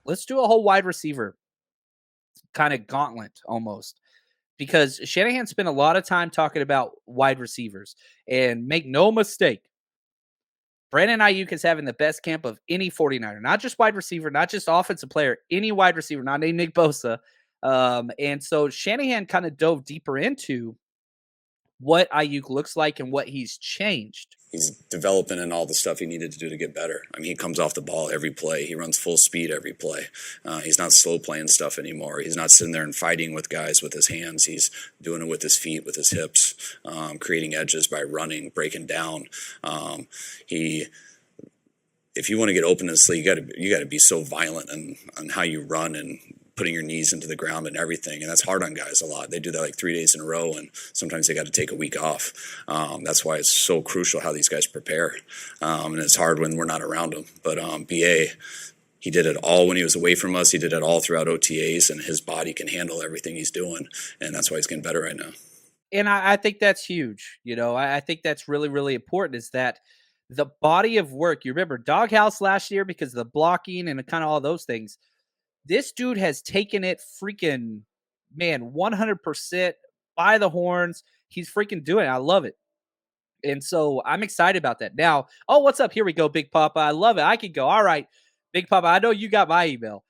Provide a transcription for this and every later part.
let's do a whole wide receiver kind of gauntlet almost, because Shanahan spent a lot of time talking about wide receivers. And make no mistake, Brandon Aiyuk is having the best camp of any 49er, not just wide receiver, not just offensive player, any wide receiver, not named Nick Bosa. And so Shanahan kind of dove deeper into what Aiyuk looks like and what he's changed. He's developing in all the stuff he needed to do to get better. I mean, he comes off the ball every play. He runs full speed every play. He's not slow playing stuff anymore. He's not sitting there and fighting with guys with his hands. He's doing it with his feet, with his hips, creating edges by running, breaking down. If you want to get open in this league, you got to be so violent on how you run and putting your knees into the ground and everything. And that's hard on guys a lot. They do that like 3 days in a row, and sometimes they got to take a week off. That's why it's so crucial how these guys prepare. And it's hard when we're not around them. But BA, he did it all when he was away from us. He did it all throughout OTAs, and his body can handle everything he's doing. And that's why he's getting better right now. And I think that's huge. I think that's really, really important, is that the body of work. You remember Doghouse last year because of the blocking and kind of all those things. This dude has taken it freaking, man, 100% by the horns. He's freaking doing it. I love it. And so I'm excited about that. Now, oh, what's up? Here we go, Big Papa. I love it. I can go. All right, Big Papa, I know you got my email.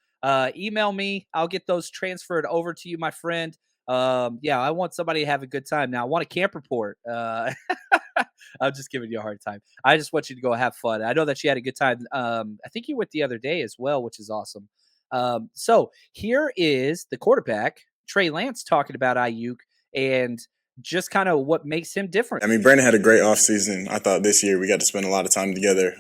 Email me. I'll get those transferred over to you, my friend. Yeah, I want somebody to have a good time. Now, I want a camp report. I'm just giving you a hard time. I just want you to go have fun. I know that you had a good time. I think you went the other day as well, which is awesome. So here is the quarterback, Trey Lance, talking about Aiyuk and just kind of what makes him different. I mean, Brandon had a great offseason. I thought this year we got to spend a lot of time together,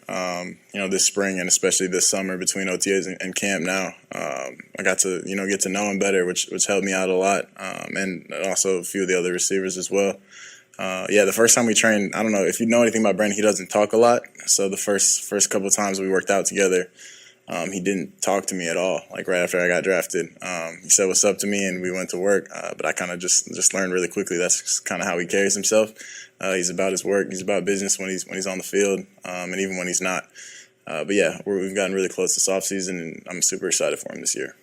this spring and especially this summer between OTAs and camp now. I got to, get to know him better, which helped me out a lot, and also a few of the other receivers as well. The first time we trained, I don't know if you know anything about Brandon, he doesn't talk a lot. So the first couple of times we worked out together, he didn't talk to me at all, like right after I got drafted. He said what's up to me and we went to work, but I kind of just learned really quickly that's kind of how he carries himself. He's about his work. He's about business when he's on the field, and even when he's not. We've gotten really close this offseason, and I'm super excited for him this year.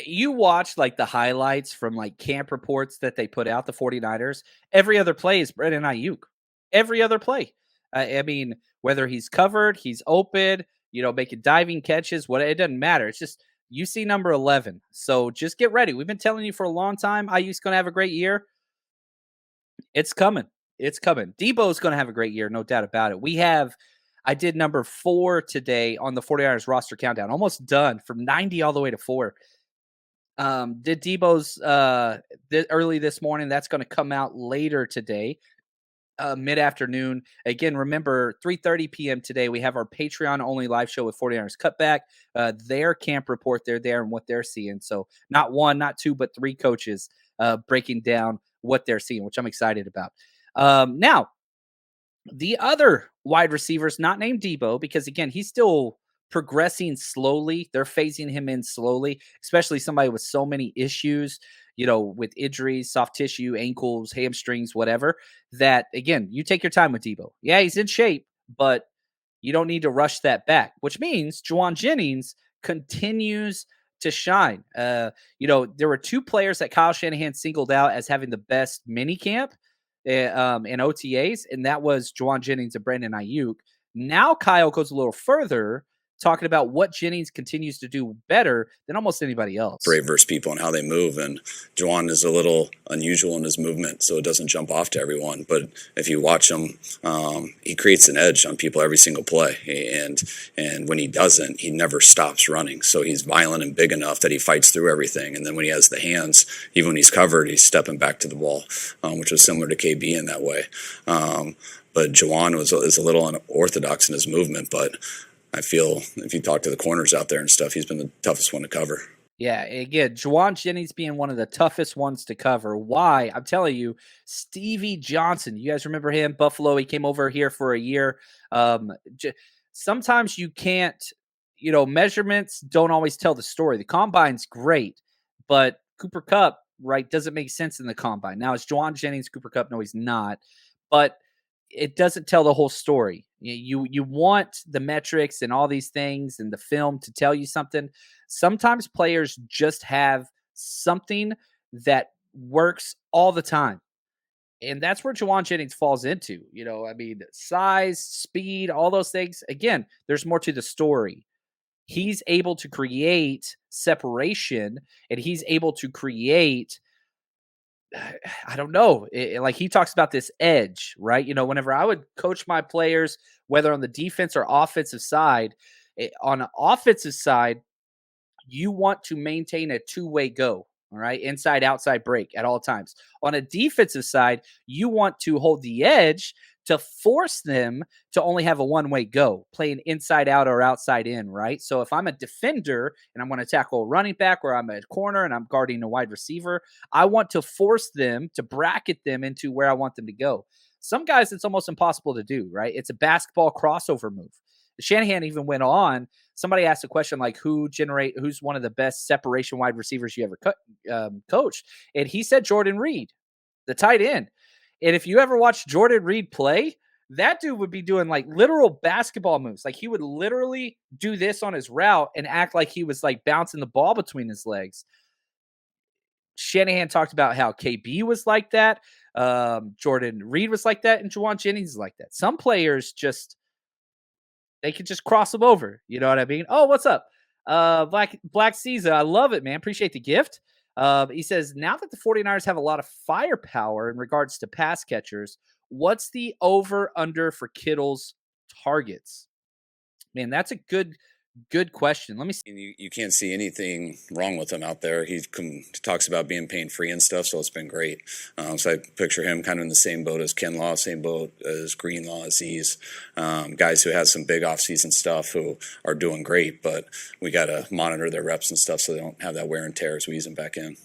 You watch like the highlights from like camp reports that they put out, the 49ers. Every other play is Brandon Aiyuk. Every other play. I mean, whether he's covered, he's open, making diving catches, it doesn't matter. It's just you see number 11. So just get ready. We've been telling you for a long time, Aiyuk's going to have a great year. It's coming. It's coming. Debo's going to have a great year, no doubt about it. I did number 4 today on the 49ers roster countdown, almost done from 90 all the way to 4. Did Debo's early this morning. That's going to come out later today. Mid-afternoon. Again, remember, 3:30 p.m. today, we have our Patreon-only live show with 49ers Cutback. Their camp report, they're there and what they're seeing. So not 1, not 2, but 3 coaches breaking down what they're seeing, which I'm excited about. Now, the other wide receivers, not named Debo, because, again, he's still progressing slowly. They're phasing him in slowly, especially somebody with so many issues, with injuries, soft tissue, ankles, hamstrings, whatever, that, again, you take your time with Debo. Yeah, he's in shape, but you don't need to rush that back, which means Jauan Jennings continues to shine. There were 2 players that Kyle Shanahan singled out as having the best mini camp in OTAs, and that was Jauan Jennings and Brandon Aiyuk. Now Kyle goes a little further, talking about what Jennings continues to do better than almost anybody else. Brave versus people and how they move, and Jauan is a little unusual in his movement, so it doesn't jump off to everyone. But if you watch him, he creates an edge on people every single play, and when he doesn't, he never stops running. So he's violent and big enough that he fights through everything, and then when he has the hands, even when he's covered, he's stepping back to the ball, which was similar to KB in that way. But Jauan is a little unorthodox in his movement, but I feel if you talk to the corners out there and stuff, he's been the toughest one to cover. Yeah, again, Jauan Jennings being one of the toughest ones to cover. Why? I'm telling you, Stevie Johnson. You guys remember him? Buffalo, he came over here for a year. Sometimes you can't, measurements don't always tell the story. The combine's great, but Cooper Kupp, right, doesn't make sense in the combine. Now, is Jauan Jennings Cooper Kupp? No, he's not. But it doesn't tell the whole story. You want the metrics and all these things and the film to tell you something. Sometimes players just have something that works all the time. And that's where Jauan Jennings falls into. I mean, size, speed, all those things. Again, there's more to the story. He's able to create separation, and he's able to create I don't know. Like he talks about this edge, right? Whenever I would coach my players, whether on the defense or offensive side, on the offensive side, you want to maintain a two-way go. All right. Inside, outside break at all times. On a defensive side, you want to hold the edge to force them to only have a one-way go, playing inside out or outside in, right? So if I'm a defender and I'm going to tackle a running back, or I'm a corner and I'm guarding a wide receiver, I want to force them to bracket them into where I want them to go. Some guys, it's almost impossible to do, right? It's a basketball crossover move. Shanahan even went on. Somebody asked a question like, who's one of the best separation wide receivers you ever coached? And he said Jordan Reed, the tight end. And if you ever watch Jordan Reed play, that dude would be doing like literal basketball moves. Like he would literally do this on his route and act like he was like bouncing the ball between his legs. Shanahan talked about how KB was like that. Jordan Reed was like that. And Jauan Jennings is like that. Some players they could just cross them over. You know what I mean? Oh, what's up? Black Caesar. I love it, man. Appreciate the gift. He says, now that the 49ers have a lot of firepower in regards to pass catchers, what's the over-under for Kittle's targets? Man, that's a good question. Let me see. You can't see anything wrong with him out there. He talks about being pain-free and stuff, so it's been great. So I picture him kind of in the same boat as Kinlaw, same boat as Greenlaw, Aziz, guys who have some big off-season stuff who are doing great, but we got to monitor their reps and stuff so they don't have that wear and tear as we ease them back in.